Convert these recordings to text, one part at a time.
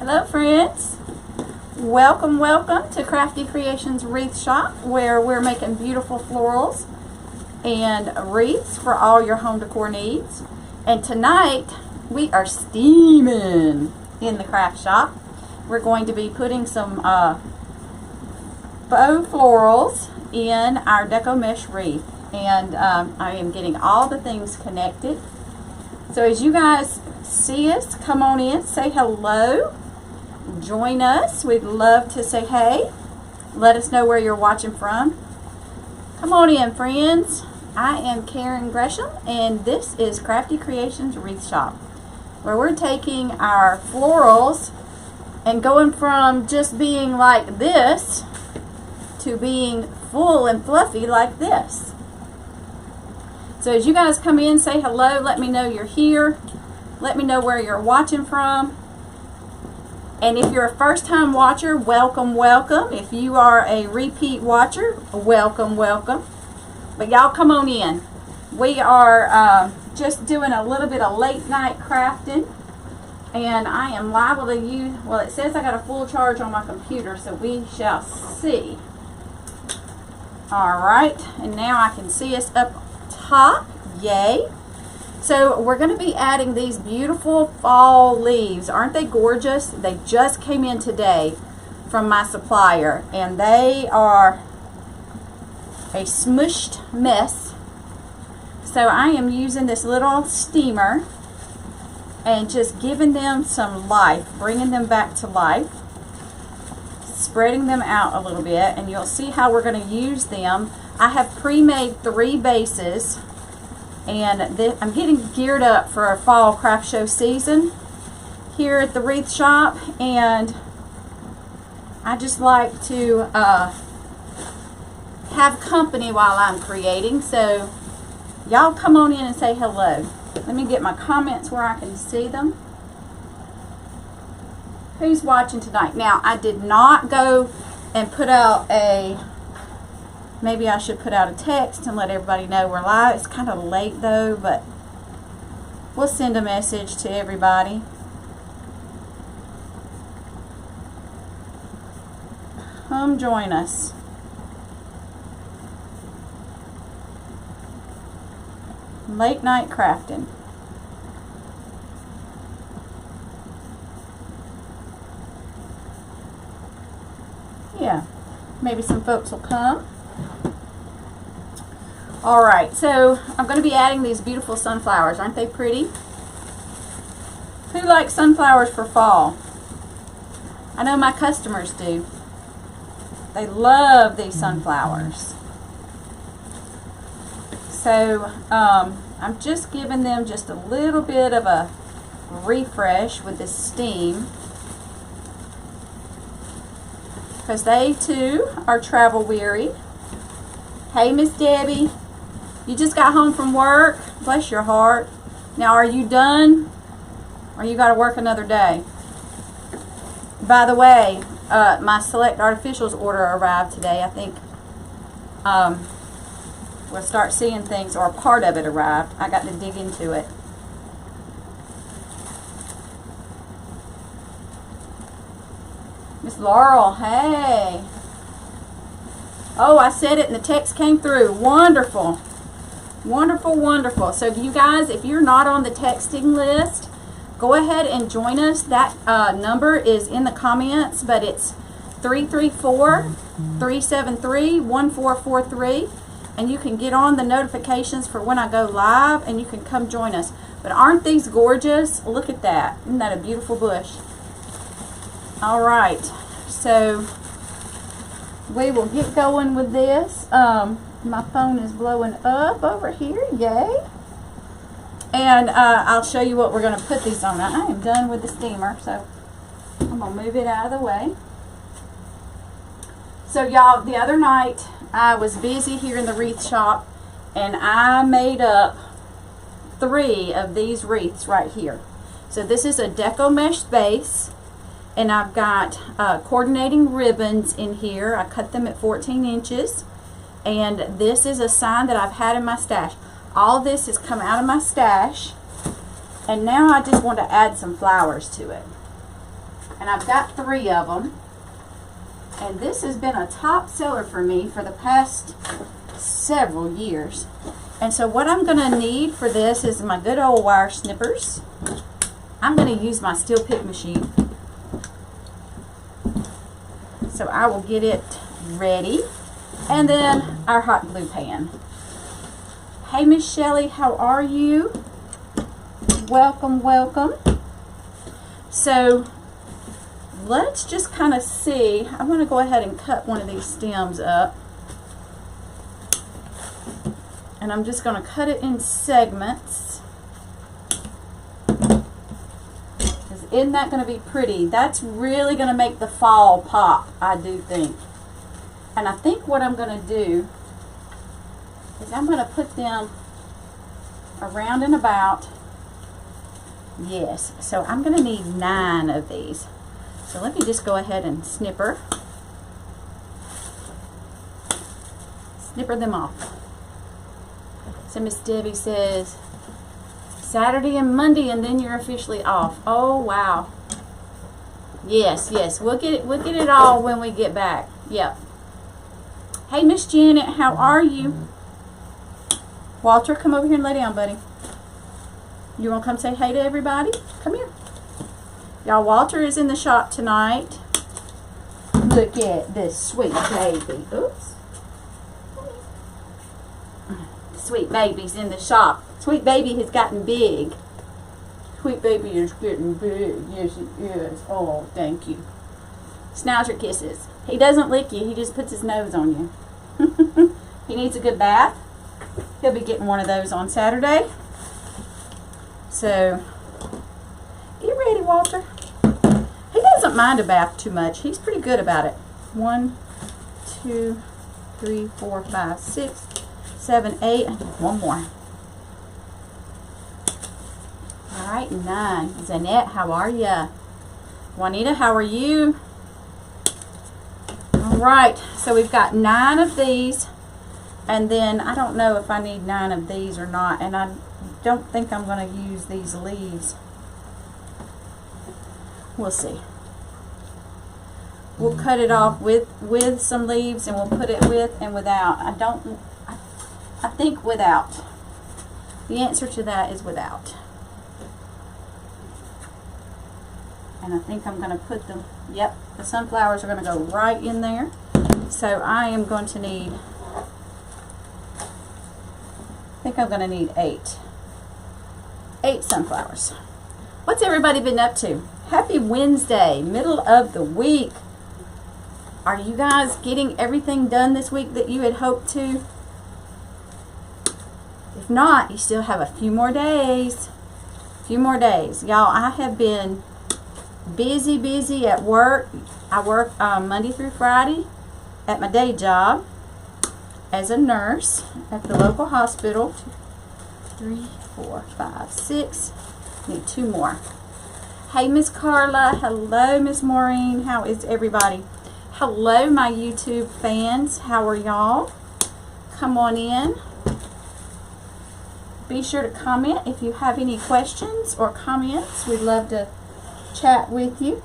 Hello friends, welcome to Crafty Creations Wreath Shop, where we're making beautiful florals and wreaths for all your home decor needs. And tonight we are steaming in the craft shop. We're going to be putting some faux florals in our deco mesh wreath, and I am getting all the things connected. So as you guys see us, come on in, say hello, join us. We'd love to say hey. Let us know where you're watching from. Come on in, friends. I am Karen Gresham, and this is Crafty Creations Wreath Shop, where we're taking our florals and going from just being like this to being full and fluffy like this. So as you guys come in, say hello, let me know you're here, let me know where you're watching from. And if you're a first-time watcher, welcome. If you are a repeat watcher, welcome. But y'all come on in. We are just doing a little bit of late night crafting, and I am liable to use, well, it says I got a full charge on my computer, so we shall see. Alright, and now I can see us up top. Yay! So we're going to be adding these beautiful fall leaves. Aren't they gorgeous? They just came in today from my supplier, and they are a smushed mess. So I am using this little steamer and just giving them some life, bringing them back to life, spreading them out a little bit, and you'll see how we're going to use them. I have pre-made 3 bases, and I'm getting geared up for a fall craft show season here at the Wreath Shop, and I just like to have company while I'm creating. So y'all come on in and say hello. Let me get my comments where I can see them. Who's watching tonight? Now, I did not go and put out a, maybe I should put out a text and let everybody know we're live. It's kind of late though, but we'll send a message to everybody. Come join us. Late night crafting. Yeah, maybe some folks will come. Alright, so I'm going to be adding these beautiful sunflowers. Aren't they pretty? Who likes sunflowers for fall? I know my customers do. They love these sunflowers. So I'm just giving them just a little bit of a refresh with this steam, because they too are travel weary. Hey, Miss Debbie, you just got home from work? Bless your heart. Now, are you done, or you got to work another day? By the way, my Select Artificials order arrived today. I think we'll start seeing things, or a part of it arrived. I got to dig into it. Miss Laurel, hey. Oh, I said it and the text came through. Wonderful. Wonderful. So you guys, if you're not on the texting list, go ahead and join us. That number is in the comments, but it's 334-373-1443. And you can get on the notifications for when I go live, and you can come join us. But aren't these gorgeous? Look at that. Isn't that a beautiful bush? Alright, so we will get going with this. My phone is blowing up over here. Yay. And I'll show you what we're going to put these on. I am done with the steamer, so I'm going to move it out of the way. So y'all, the other night I was busy here in the wreath shop, and I made up 3 of these wreaths right here. So this is a deco mesh base, and I've got coordinating ribbons in here. I cut them at 14 inches, and this is a sign that I've had in my stash. All this has come out of my stash, and now I just want to add some flowers to it. And I've got 3 of them. And this has been a top seller for me for the past several years. And so what I'm going to need for this is my good old wire snippers. I'm going to use my steel pick machine. So I will get it ready. And then our hot glue pan. Hey Miss Shelley, how are you? Welcome, welcome. So let's just kind of see. I'm going to go ahead and cut one of these stems up. And I'm just going to cut it in segments. Because isn't that going to be pretty? That's really going to make the fall pop, I do think. And I think what I'm going to do is I'm going to put them around and about. Yes, so I'm going to need 9 of these. So let me just go ahead and snipper them off. So Miss Debbie says Saturday and Monday and then you're officially off. Oh wow. Yes, we'll get it all when we get back. Yep. Hey Miss Janet, how are you? Walter, come over here and lay down, buddy. You want to come say hey to everybody? Come here. Y'all, Walter is in the shop tonight. Look at this sweet baby. Oops. Sweet baby's in the shop. Sweet baby has gotten big. Sweet baby is getting big. Yes, it is. Oh, thank you. Schnauzer kisses. He doesn't lick you. He just puts his nose on you. He needs a good bath. He'll be getting one of those on Saturday. So, get ready, Walter. He doesn't mind a bath too much. He's pretty good about it. 1, 2, 3, 4, 5, 6, 7, 8. One more. All right, 9. Zanette, how are ya? Juanita, how are you? All right, so we've got 9 of these. And then I don't know if I need 9 of these or not. And I don't think I'm going to use these leaves. We'll see. We'll cut it off with some leaves, and we'll put it with and without. I think without. The answer to that is without. And I think I'm going to put them, yep, the sunflowers are going to go right in there. So I am going to need, I think I'm going to need 8 sunflowers. What's everybody been up to? Happy Wednesday, middle of the week. Are you guys getting everything done this week that you had hoped to? If not, you still have a few more days. Y'all, I have been busy at work. I work Monday through Friday at my day job as a nurse at the local hospital. 3, 4, 5, 6. Need 2 more. Hey, Miss Carla. Hello, Miss Maureen. How is everybody? Hello, my YouTube fans. How are y'all? Come on in. Be sure to comment if you have any questions or comments. We'd love to chat with you.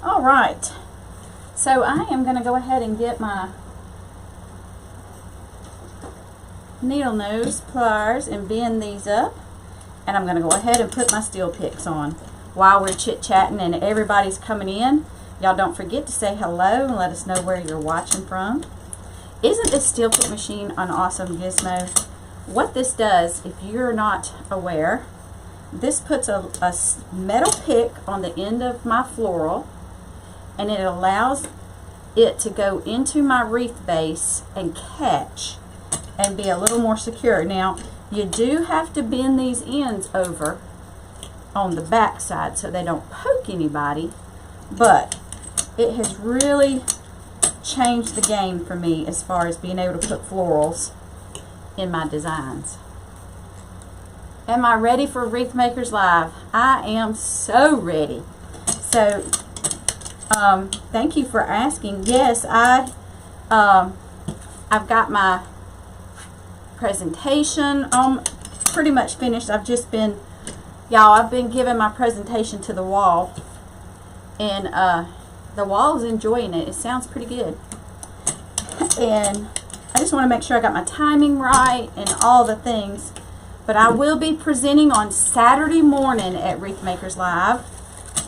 All right. So I am going to go ahead and get my needle nose pliers and bend these up, and I'm going to go ahead and put my steel picks on while we're chit-chatting and everybody's coming in. Y'all don't forget to say hello and let us know where you're watching from. Isn't this steel pick machine an awesome gizmo? What this does, if you're not aware, this puts a metal pick on the end of my floral, and it allows it to go into my wreath base and catch and be a little more secure. Now, you do have to bend these ends over on the back side so they don't poke anybody, but it has really changed the game for me as far as being able to put florals in my designs. Am I ready for Wreath Makers Live? I am so ready. So, thank you for asking. Yes, I've got my presentation pretty much finished. I've just been Y'all, I've been giving my presentation to the wall, and the wall is enjoying it. It sounds pretty good. And I just want to make sure I got my timing right and all the things. But I will be presenting on Saturday morning at Wreath Makers Live,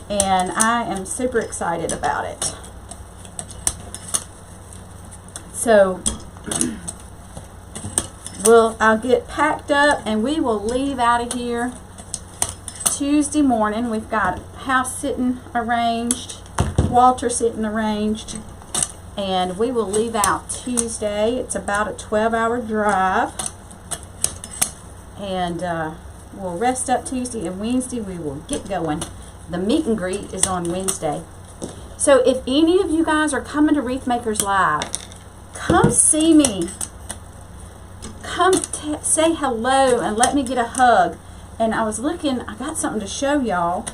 and I am super excited about it. So I'll get packed up and we will leave out of here Tuesday morning. We've got house sitting arranged, Walter sitting arranged, and we will leave out Tuesday. It's about a 12-hour drive, and we'll rest up Tuesday, and Wednesday we will get going. The meet and greet is on Wednesday. So if any of you guys are coming to Wreath Makers Live, come see me. Come say hello and let me get a hug. And I was looking, I got something to show y'all.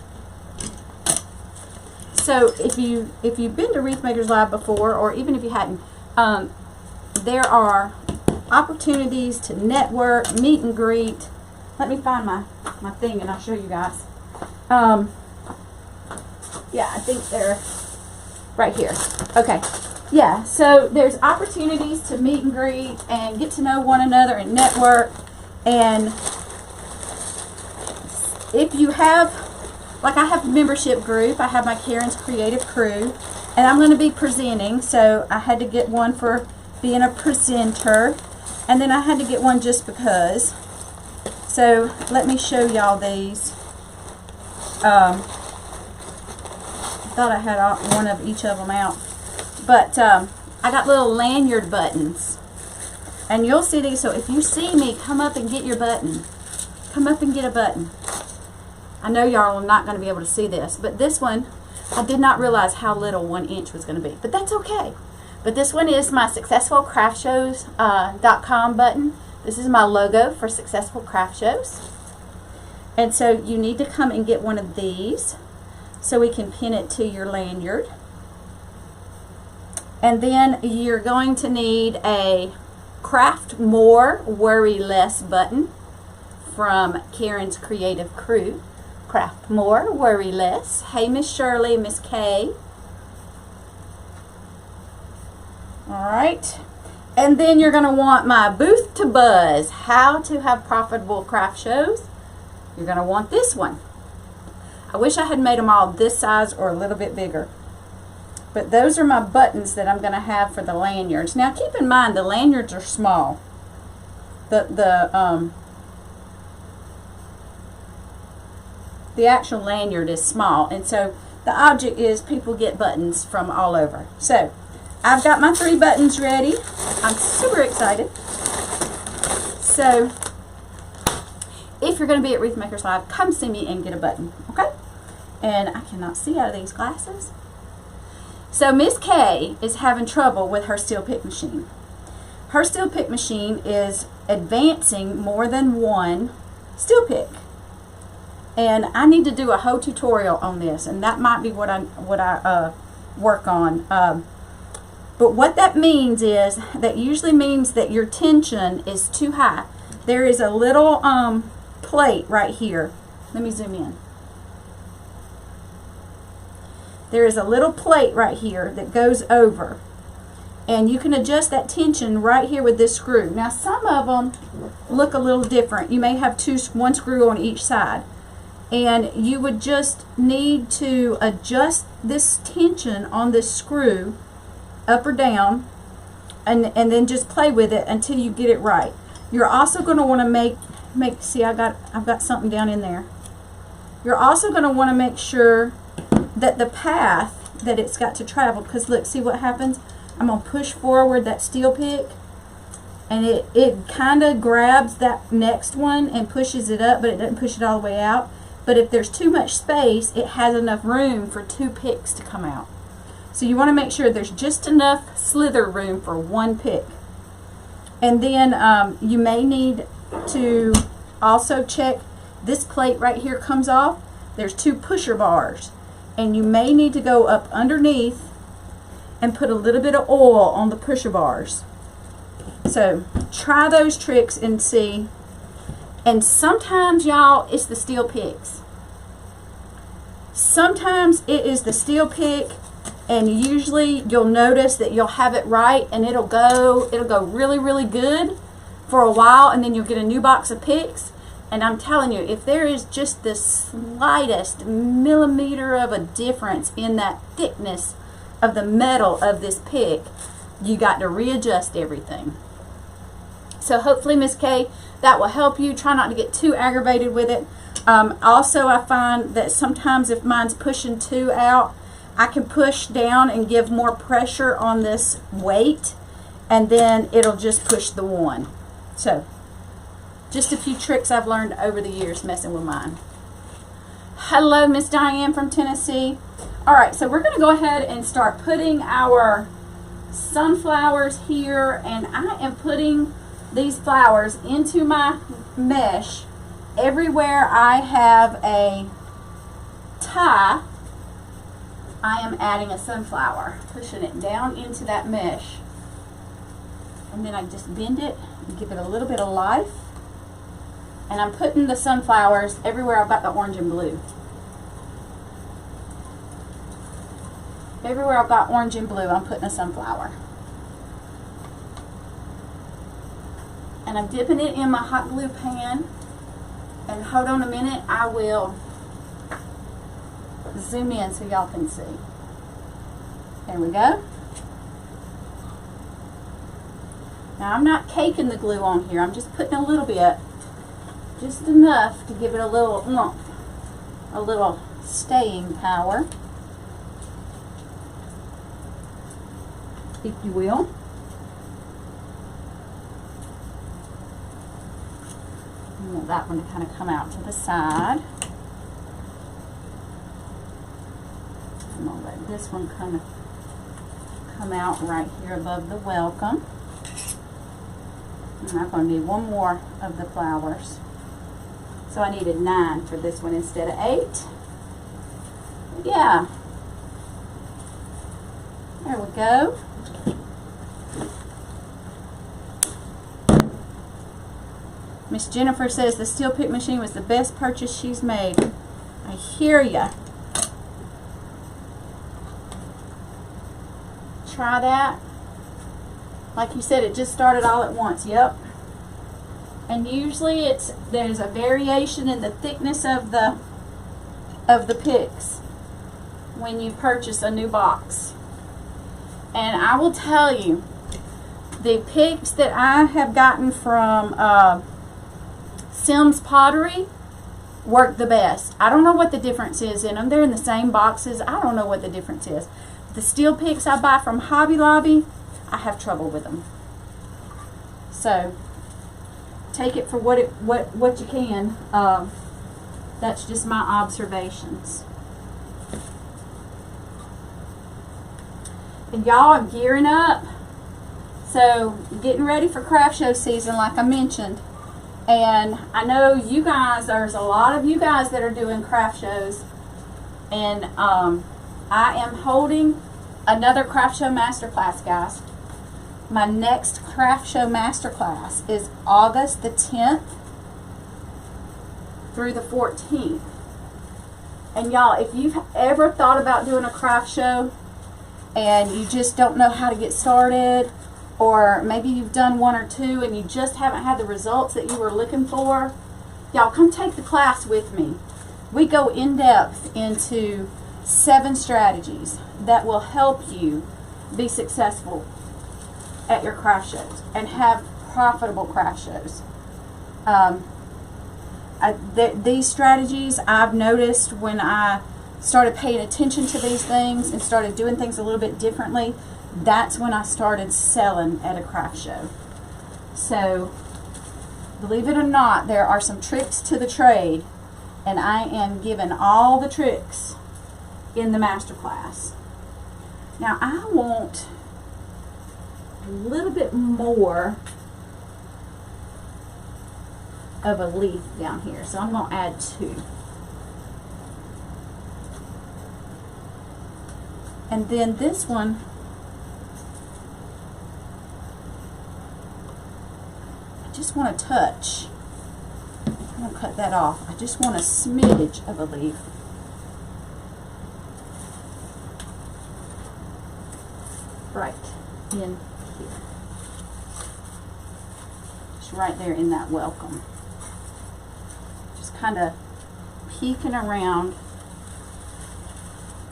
So if you've been to Wreath Makers Live before, or even if you hadn't, there are opportunities to network, meet and greet. Let me find my thing and I'll show you guys. Yeah, I think they're right here. Okay. Yeah, so there's opportunities to meet and greet and get to know one another and network. And if you have, like I have a membership group, I have my Karen's Creative Crew, and I'm going to be presenting, so I had to get one for being a presenter, and then I had to get one just because. So let me show y'all these. I thought I had one of each of them out. But I got little lanyard buttons. And you'll see these, so if you see me, come up and get your button. Come up and get a button. I know y'all are not going to be able to see this, but this one, I did not realize how little 1 inch was going to be. But that's okay. But this one is my successfulcraftshows.com button. This is my logo for Successful Craft Shows. And so you need to come and get one of these so we can pin it to your lanyard. And then you're going to need a Craft More, Worry Less button from Karen's Creative Crew. Craft More, Worry Less. Hey, Miss Shirley, Miss Kay. Alright. And then you're going to want my Booth to Buzz, How to Have Profitable Craft Shows. You're going to want this one. I wish I had made them all this size or a little bit bigger. But those are my buttons that I'm going to have for the lanyards. Now keep in mind the lanyards are small. The actual lanyard is small, and so the object is people get buttons from all over. So I've got my 3 buttons ready. I'm super excited. So if you're going to be at Wreath Makers Live, come see me and get a button, okay? And I cannot see out of these glasses. So Miss Kay is having trouble with her steel pick machine. Her steel pick machine is advancing more than one steel pick. And I need to do a whole tutorial on this, and that might be what I work on. But what that means is, that usually means that your tension is too high. There is a little plate right here. Let me zoom in. There is a little plate right here that goes over, and you can adjust that tension right here with this screw. Now some of them look a little different. You may have one screw on each side, and you would just need to adjust this tension on this screw up or down, and then just play with it until you get it right. You're also going to want to make see, I've got something down in there. You're also going to want to make sure that the path that it's got to travel, because look, see what happens? I'm going to push forward that steel pick, and it kind of grabs that next one and pushes it up, but it doesn't push it all the way out. But if there's too much space, it has enough room for 2 picks to come out. So you want to make sure there's just enough slither room for 1 pick. And then you may need to also check, this plate right here comes off. There's 2 pusher bars, and you may need to go up underneath and put a little bit of oil on the pusher bars. So try those tricks and see. And sometimes, y'all, it's the steel picks. Sometimes it is the steel pick, and usually you'll notice that you'll have it right, and it'll go really, really good for a while, and then you'll get a new box of picks. And I'm telling you, if there is just the slightest millimeter of a difference in that thickness of the metal of this pick, you got to readjust everything. So hopefully, Miss Kay, that will help you. Try not to get too aggravated with it. Also, I find that sometimes if mine's pushing 2 out, I can push down and give more pressure on this weight, and then it'll just push the 1. So, just a few tricks I've learned over the years messing with mine. Hello, Miss Diane from Tennessee. All right, so we're going to go ahead and start putting our sunflowers here, and I am putting these flowers into my mesh. Everywhere I have a tie, I am adding a sunflower, pushing it down into that mesh, and then I just bend it and give it a little bit of life. And I'm putting the sunflowers everywhere I've got the orange and blue. Everywhere I've got orange and blue, I'm putting a sunflower. And I'm dipping it in my hot glue pan. And hold on a minute, I will zoom in so y'all can see. There we go. Now I'm not caking the glue on here, I'm just putting a little bit. Just enough to give it a little oomph, a little staying power, if you will. I want that one to kind of come out to the side. I'm going to let this one kind of come out right here above the welcome. And I'm going to need 1 more of the flowers. So I needed 9 for this one instead of 8. But yeah. There we go. Miss Jennifer says the steel pick machine was the best purchase she's made. I hear ya. Try that. Like you said, it just started all at once. Yep. And usually there's a variation in the thickness of the picks when you purchase a new box. And I will tell you, the picks that I have gotten from Sims Pottery work the best. I don't know what the difference is in them. They're in the same boxes. I don't know what the difference is. The steel picks I buy from Hobby Lobby, I have trouble with them. So take it for what you can. That's just my observations. And y'all are gearing up. So getting ready for craft show season, like I mentioned. And I know you guys, there's a lot of you guys that are doing craft shows. And I am holding another craft show masterclass, guys. My next craft show masterclass is August the 10th through the 14th. And y'all, if you've ever thought about doing a craft show and you just don't know how to get started, or maybe you've done 1 or 2 and you just haven't had the results that you were looking for, y'all come take the class with me. We go in depth into 7 strategies that will help you be successful at your craft shows and have profitable craft shows. These strategies I've noticed when I started paying attention to these things and started doing things a little bit differently, that's when I started selling at a craft show. So believe it or not, there are some tricks to the trade, and I am giving all the tricks in the masterclass. Now I want a little bit more of a leaf down here, so I'm going to add 2. And then this one, I just want to touch. I'm going to cut that off. I just want a smidge of a leaf. Right in here. Just right there in that welcome. Just kind of peeking around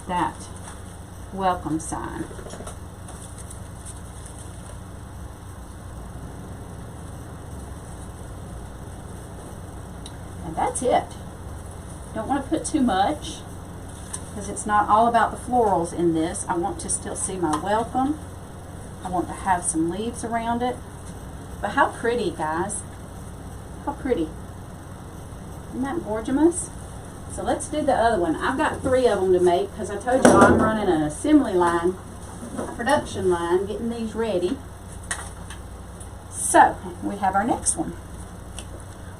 that welcome sign. And that's it. Don't want to put too much, because it's not all about the florals in this. I want to still see my welcome. I want to have some leaves around it. But how pretty, guys. How pretty. Isn't that gorgeous? So let's do the other one. I've got 3 of them to make, because I told you I'm running an assembly line, a production line, getting these ready. So we have our next one.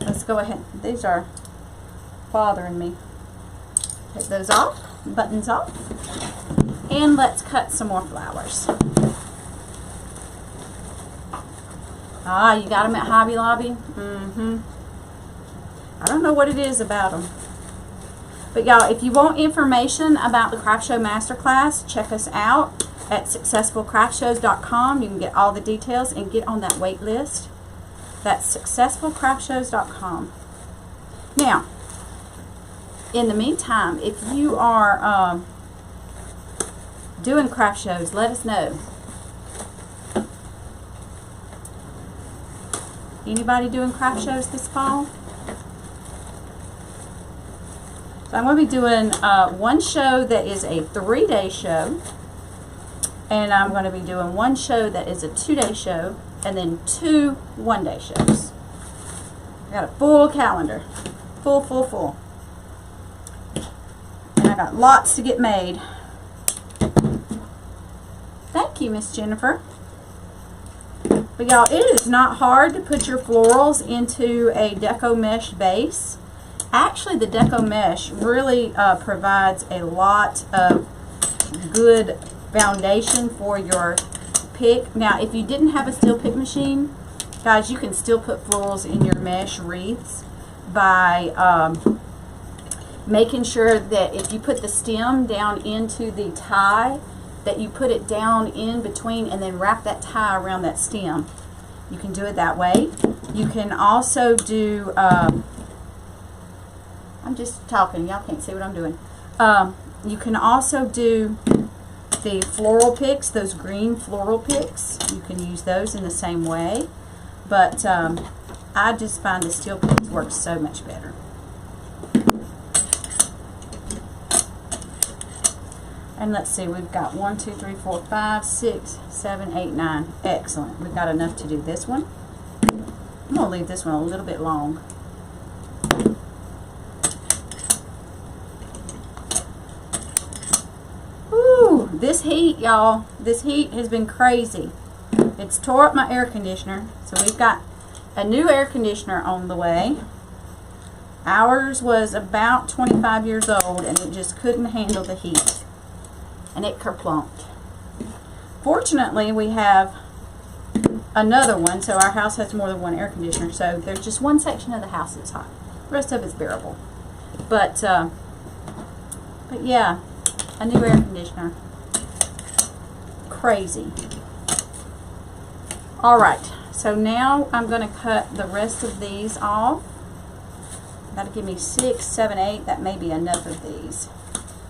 Let's go ahead. These are bothering me. Take those off, buttons off, and let's cut some more flowers. Ah, you got them at Hobby Lobby? I don't know what it is about them. But y'all, if you want information about the Craft Show Masterclass, check us out at successfulcraftshows.com. You can get all the details and get on that wait list. That's successfulcraftshows.com. Now, in the meantime, if you are doing craft shows, let us know. Anybody doing craft shows this fall? So I'm going to be doing one show that is a 3-day show, and I'm going to be doing one show that is a 2-day show, and then 2 one-day shows. I got a full calendar, full. And I got lots to get made. Thank you, Miss Jennifer. But y'all, it is not hard to put your florals into a deco mesh base. Actually, the deco mesh really provides a lot of good foundation for your pick. Now, if you didn't have a steel pick machine, guys, you can still put florals in your mesh wreaths by making sure that if you put the stem down into the tie, that you put it down in between and then wrap that tie around that stem. You can do it that way. You can also do, I'm just talking, y'all can't see what I'm doing. You can also do the floral picks, those green floral picks. You can use those in the same way. But I just find the steel picks work so much better. And let's see, we've got 1, 2, 3, 4, 5, 6, 7, 8, 9. Excellent. We've got enough to do this one. I'm going to leave this one a little bit long. Ooh, this heat, y'all. This heat has been crazy. It's tore up my air conditioner. So we've got a new air conditioner on the way. Ours was about 25 years old and it just couldn't handle the heat. And it kerplunked. Fortunately, we have another one, so our house has more than one air conditioner, so there's just one section of the house that's hot. The rest of it's bearable. But yeah, a new air conditioner. Crazy. Alright, so now I'm going to cut the rest of these off. That'll give me 6, 7, 8. That may be enough of these.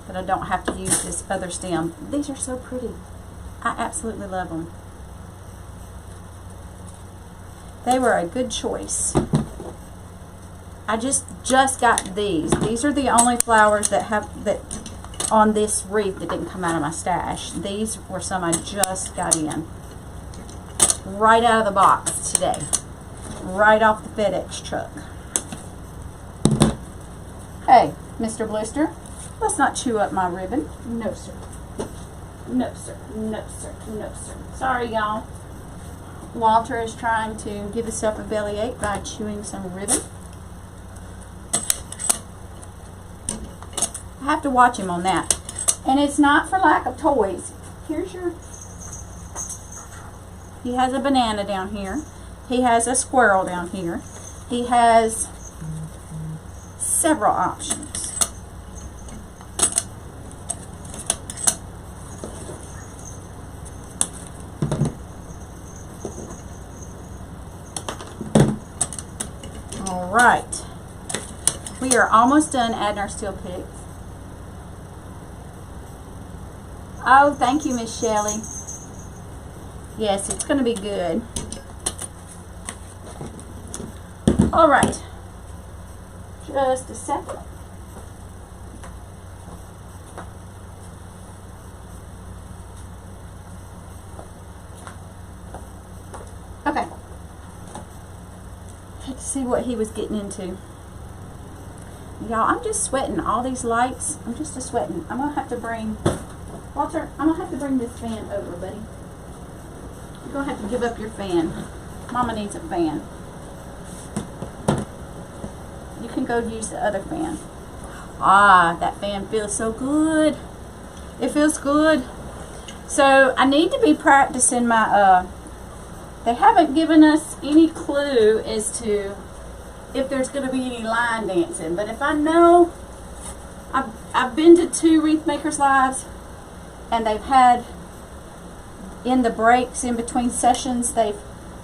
But I don't have to use this other stem. These are so pretty. I absolutely love them. They were a good choice. I just got these. These are the only flowers that on this wreath that didn't come out of my stash. These were some I just got in. Right out of the box today. Right off the FedEx truck. Hey, Mr. Blister. Let's not chew up my ribbon. No, sir. No, sir. No, sir. No, sir. Sorry, y'all. Walter is trying to give himself a bellyache by chewing some ribbon. I have to watch him on that. And it's not for lack of toys. Here's your... He has a banana down here. He has a squirrel down here. He has several options. All right, we are almost done adding our steel picks. Oh, thank you, Miss Shelley. Yes, it's going to be good. All right, just a second. Okay. Let's see what he was getting into. Y'all, I'm just sweating all these lights. I'm just sweating. I'm gonna have to bring Walter. I'm gonna have to bring this fan over, buddy. You're gonna have to give up your fan. Mama needs a fan. You can go use the other fan. Ah, that fan feels so good. It feels good. So I need to be practicing my they haven't given us any clue as to if there's going to be any line dancing, but if I know, I've been to 2 wreath makers lives, and they've had, in the breaks in between sessions, they've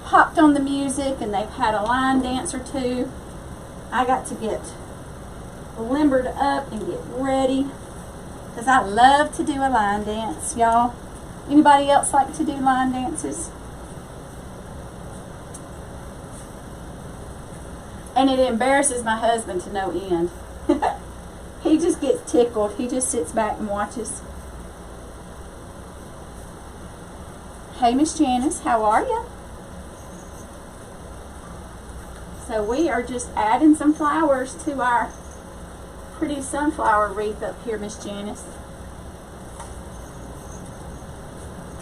hopped on the music and they've had a line dance or 2. I got to get limbered up and get ready because I love to do a line dance, y'all. Anybody else like to do line dances? And it embarrasses my husband to no end. He just gets tickled. He just sits back and watches. Hey, Miss Janice, how are you? So we are just adding some flowers to our pretty sunflower wreath up here, Miss Janice.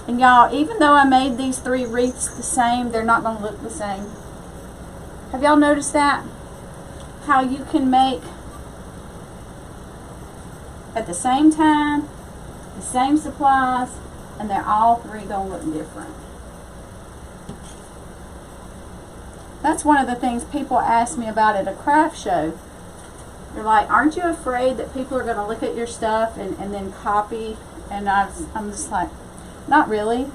And y'all, even though I made these 3 wreaths the same, they're not going to look the same. Have y'all noticed that? How you can make, at the same time, the same supplies, and they're all 3 going to look different. That's one of the things people ask me about at a craft show. They're like, aren't you afraid that people are going to look at your stuff and then copy? And I'm just like, not really.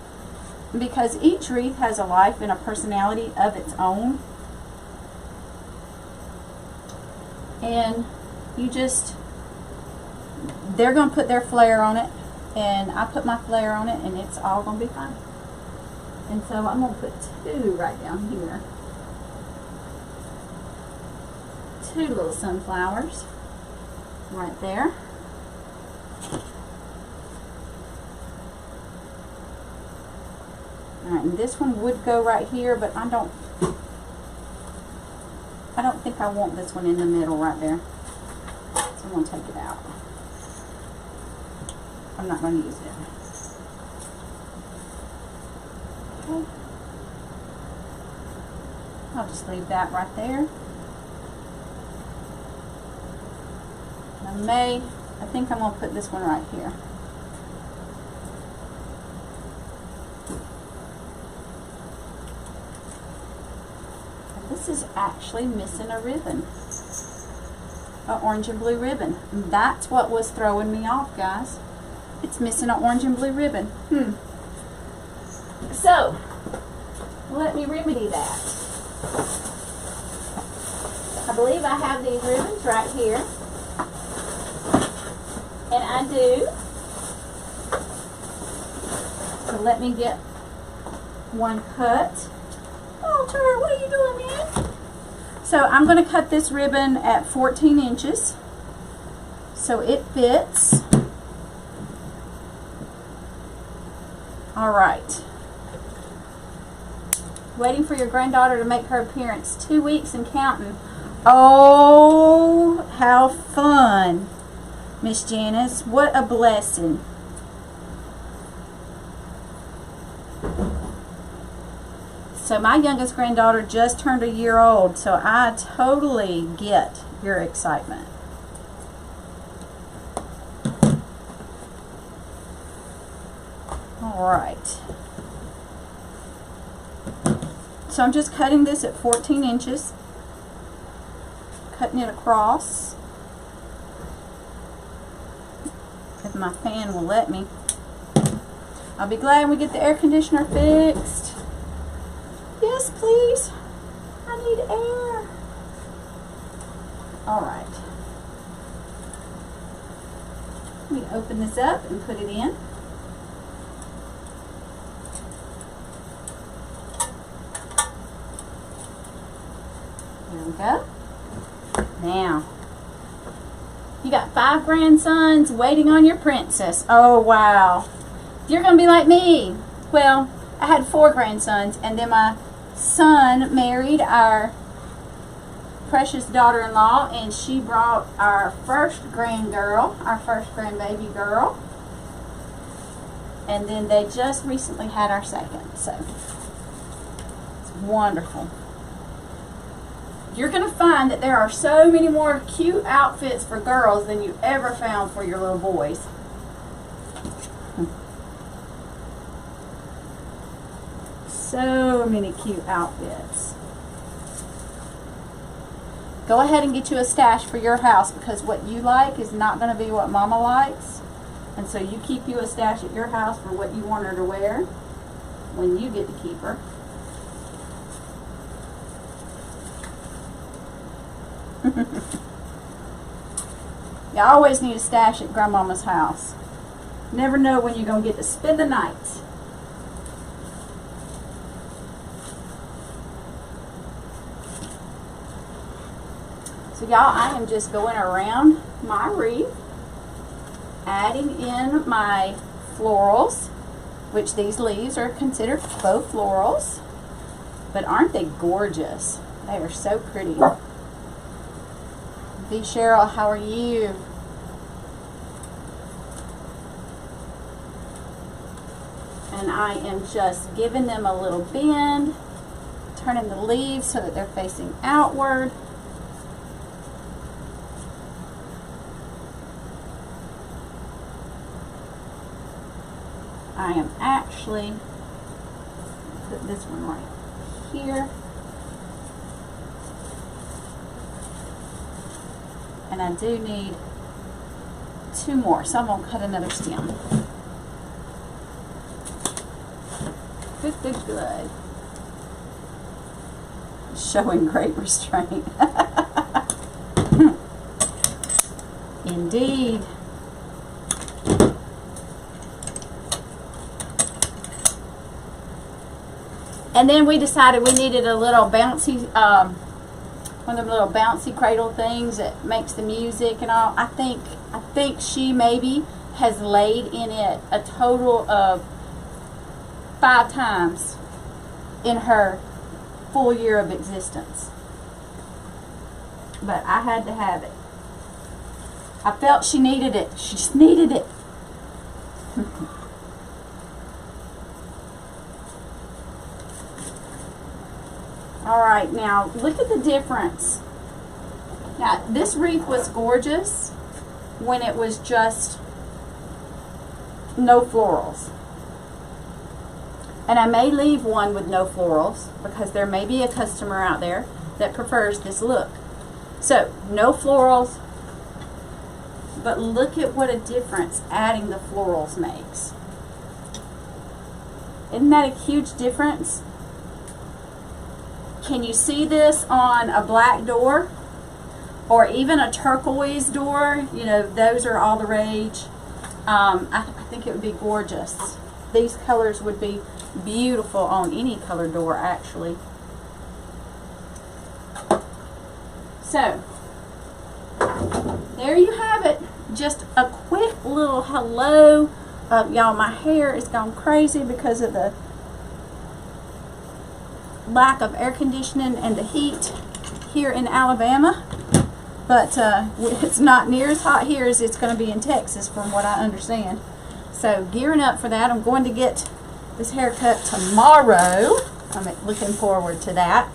Because each wreath has a life and a personality of its own. And you just, they're going to put their flair on it, and I put my flair on it, and it's all going to be fine. And so I'm going to put 2 right down here. 2 little sunflowers right there. Alright, and this one would go right here, but I don't think I want this one in the middle right there. So I'm going to take it out. I'm not going to use it. Okay. I'll just leave that right there. I think I'm going to put this one right here. This is actually missing a ribbon, an orange and blue ribbon. And that's what was throwing me off, guys. It's missing an orange and blue ribbon. So, let me remedy that. I believe I have these ribbons right here. And I do. So let me get one cut. Walter, what are you doing, man? So I'm going to cut this ribbon at 14 inches. So it fits. Alright. Waiting for your granddaughter to make her appearance. 2 weeks and counting. Oh, how fun. Miss Janice, what a blessing. So my youngest granddaughter just turned a year old, so I totally get your excitement. Alright. So I'm just cutting this at 14 inches. Cutting it across. my fan will let me. I'll be glad when we get the air conditioner fixed. Yes, please. I need air. All right. Let me open this up and put it in. There we go. Now, you got 5 grandsons waiting on your princess. Oh, wow. You're going to be like me. Well, I had 4 grandsons, and then my son married our precious daughter-in-law, and she brought our first grandgirl, our first grandbaby girl, and then they just recently had our second. So, it's wonderful. You're going to find that there are so many more cute outfits for girls than you ever found for your little boys. So many cute outfits. Go ahead and get you a stash for your house, because what you like is not going to be what Mama likes. And so you keep you a stash at your house for what you want her to wear when you get to keep her. You always need a stash at Grandmama's house. Never know when you're going to get to spend the night. So y'all, I am just going around my wreath, adding in my florals, which these leaves are considered faux florals. But aren't they gorgeous? They are so pretty. V. Cheryl, how are you? And I am just giving them a little bend, turning the leaves so that they're facing outward. I am actually put this one right here. And I do need 2 more, so I'm going to cut another stem. Good. Showing great restraint. Indeed. And then we decided we needed a little bouncy, one of the little bouncy cradle things that makes the music and all. I think she maybe has laid in it a total of 5 times in her full year of existence. But I had to have it. I felt she needed it. She just needed it. Alright, now look at the difference. Now, this wreath was gorgeous when it was just no florals. And I may leave one with no florals because there may be a customer out there that prefers this look. So, no florals, but look at what a difference adding the florals makes. Isn't that a huge difference? Can you see this on a black door or even a turquoise door? You know, those are all the rage. I think it would be gorgeous. These colors would be beautiful on any color door, actually. So, there you have it. Just a quick little hello. Y'all, my hair is gone crazy because of the lack of air conditioning and the heat here in Alabama. But it's not near as hot here as it's going to be in Texas, from what I understand. So, gearing up for that. I'm going to get this haircut tomorrow. I'm looking forward to that.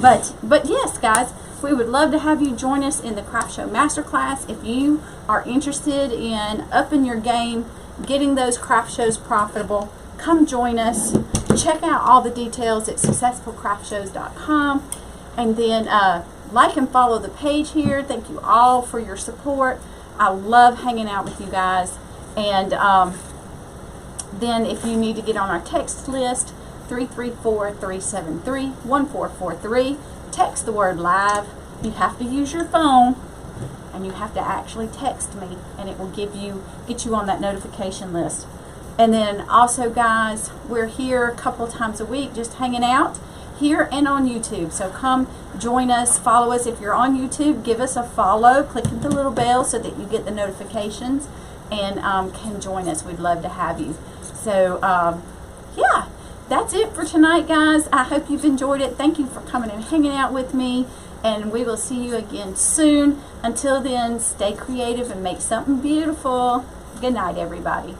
But yes, guys, we would love to have you join us in the Craft Show Masterclass. If you are interested in upping your game, getting those craft shows profitable, come join us. Check out all the details at successfulcraftshows.com. And then like and follow the page here. Thank you all for your support. I love hanging out with you guys. And then if you need to get on our text list, 334-373-1443. Text the word live. You have to use your phone, and you have to actually text me, and it will get you on that notification list. And then also, guys, we're here a couple times a week just hanging out here and on YouTube. So come join us, follow us. If you're on YouTube, give us a follow, click the little bell so that you get the notifications, and can join us. We'd love to have you. So yeah, that's it for tonight, guys. I hope you've enjoyed it. Thank you for coming and hanging out with me, and we will see you again soon. Until then, stay creative and make something beautiful. Good night, everybody.